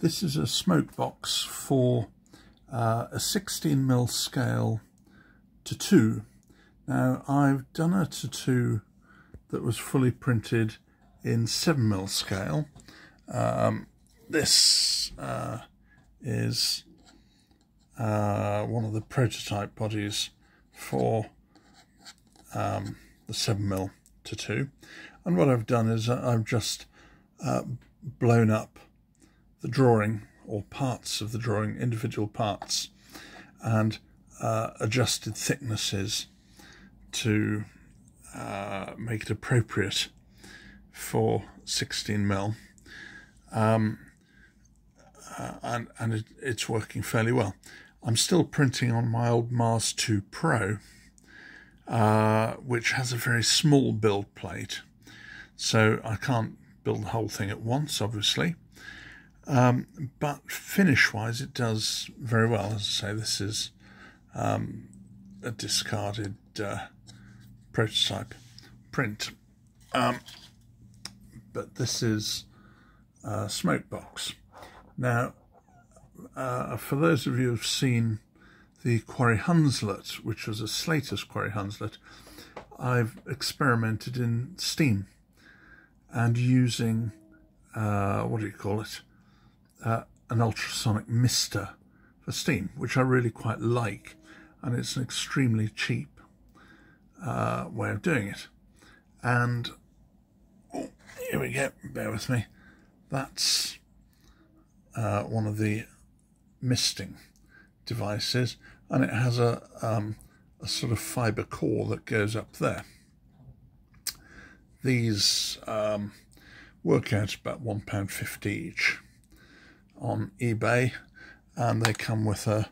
This is a smoke box for a 16mm scale tattoo. Now I've done a tattoo that was fully printed in 7mm scale. This is one of the prototype bodies for the 7mm tattoo, and what I've done is I've just blown up the drawing, or parts of the drawing, individual parts, and adjusted thicknesses to make it appropriate for 16mm, and it's working fairly well. I'm still printing on my old Mars 2 Pro, which has a very small build plate, so I can't build the whole thing at once, obviously. But finish-wise, it does very well. As I say, this is a discarded prototype print, but this is a smoke box. Now, for those of you who've seen the Quarry Hunslet, which was a Slater's Quarry Hunslet, I've experimented in steam and using what do you call it? An ultrasonic mister for steam, which I really quite like, and it's an extremely cheap way of doing it. And here we go, bear with me, that's one of the misting devices, and it has a sort of fibre core that goes up there. These work out about £1.50 each on eBay, and they come with a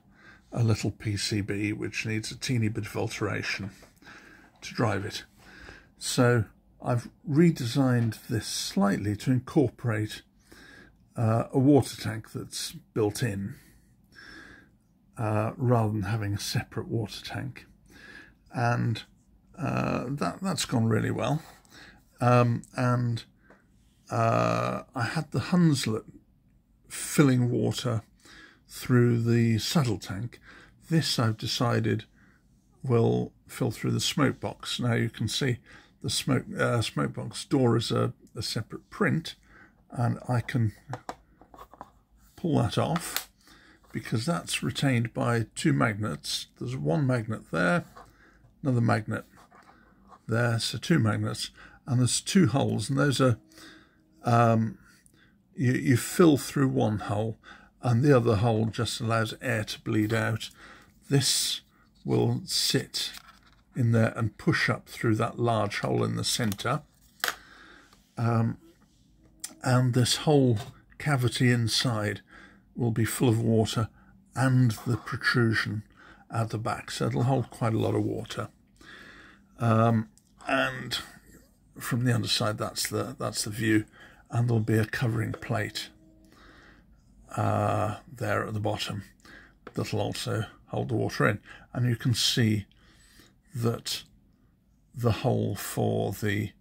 little PCB which needs a teeny bit of alteration to drive it. So I've redesigned this slightly to incorporate a water tank that's built in, rather than having a separate water tank, and that's gone really well. I had the Hunslet filling water through the saddle tank. This, I've decided, will fill through the smoke box. Now you can see the smoke box door is a separate print, and I can pull that off because that's retained by two magnets. There's one magnet there, another magnet there, so two magnets, and there's two holes, and those are you fill through one hole, and the other hole just allows air to bleed out. This will sit in there and push up through that large hole in the centre, and this whole cavity inside will be full of water, and the protrusion at the back, so it'll hold quite a lot of water. And from the underside, that's the view, and there'll be a covering plate there at the bottom that'll also hold the water in, and you can see that the hole for the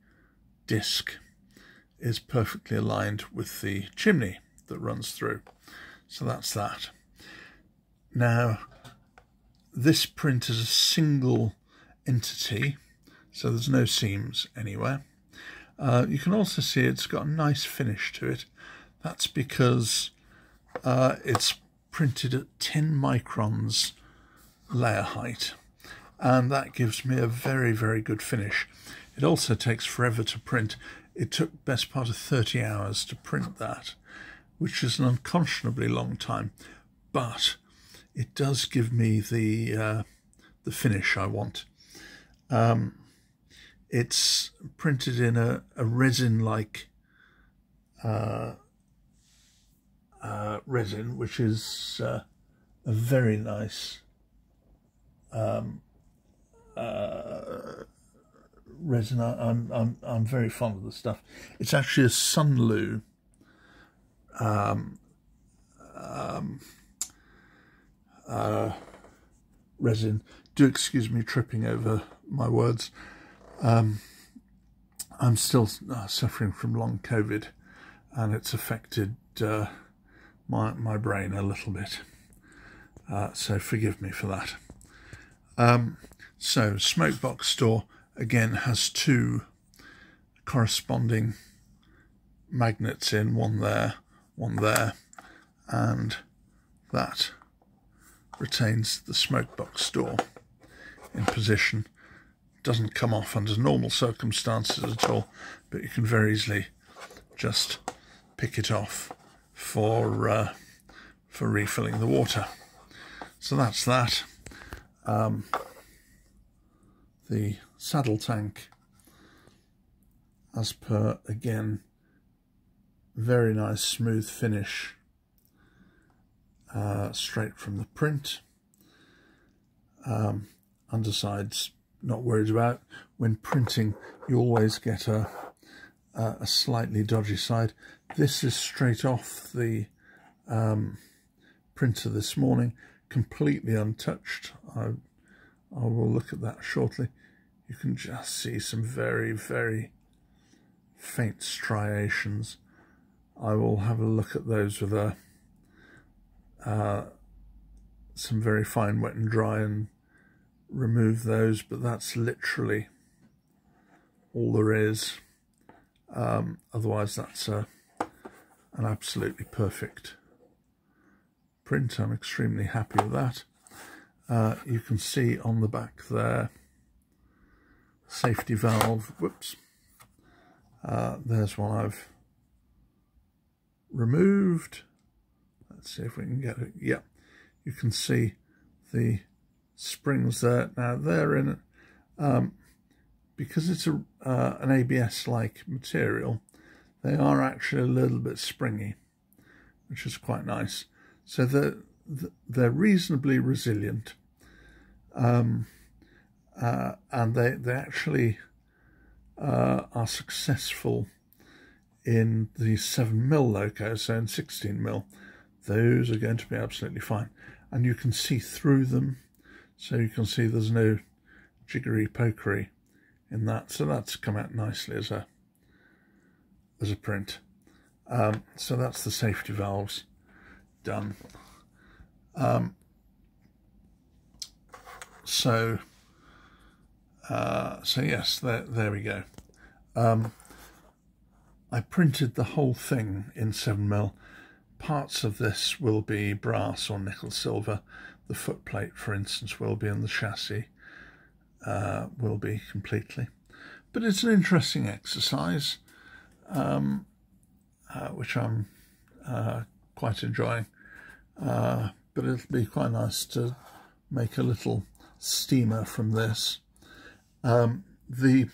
disc is perfectly aligned with the chimney that runs through. So that's that. Now, this print is a single entity, so there's no seams anywhere. You can also see it's got a nice finish to it. That's because it's printed at 10 microns layer height, and that gives me a very, very good finish. It also takes forever to print. It took best part of 30 hours to print that, which is an unconscionably long time, but it does give me the finish I want. It's printed in a resin-like resin, which is a very nice resin. I'm very fond of the stuff. It's actually a Sunlu resin. Do excuse me tripping over my words. I'm still suffering from long COVID, and it's affected my brain a little bit, so forgive me for that. So smokebox door again has two corresponding magnets in, one there, and that retains the smokebox door in position. Doesn't come off under normal circumstances at all, but you can very easily just pick it off for refilling the water. So that's that. The saddle tank, as per, again, very nice smooth finish, straight from the print. Undersides not worried about. When printing, you always get a slightly dodgy side. This is straight off the printer this morning, completely untouched. I will look at that shortly. You can just see some very, very faint striations. I will have a look at those with some very fine wet and dry and remove those, but that's literally all there is. Otherwise, that's an absolutely perfect print. I'm extremely happy with that. You can see on the back there, safety valve. Whoops. There's one I've removed. Let's see if we can get it. Yeah, you can see the springs there. Now they're in because it's an ABS-like material, they are actually a little bit springy, which is quite nice. So they're reasonably resilient, and they actually are successful in the 7mm loco. So in 16mm, those are going to be absolutely fine, and you can see through them. So you can see there's no jiggery pokery in that. So that's come out nicely as a print. So that's the safety valves done. So yes, there we go. I printed the whole thing in 7mm. Parts of this will be brass or nickel silver. The footplate, for instance, will be, and the chassis will be completely. But it's an interesting exercise, which I'm quite enjoying. But it'll be quite nice to make a little steamer from this. The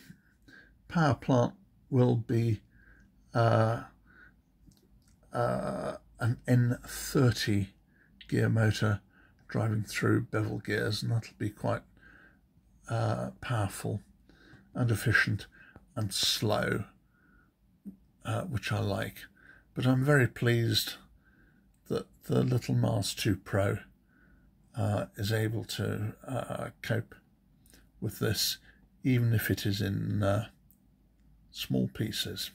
power plant will be an N30 gear motor driving through bevel gears, and that'll be quite powerful and efficient and slow, which I like. But I'm very pleased that the little Mars 2 Pro is able to cope with this, even if it is in small pieces.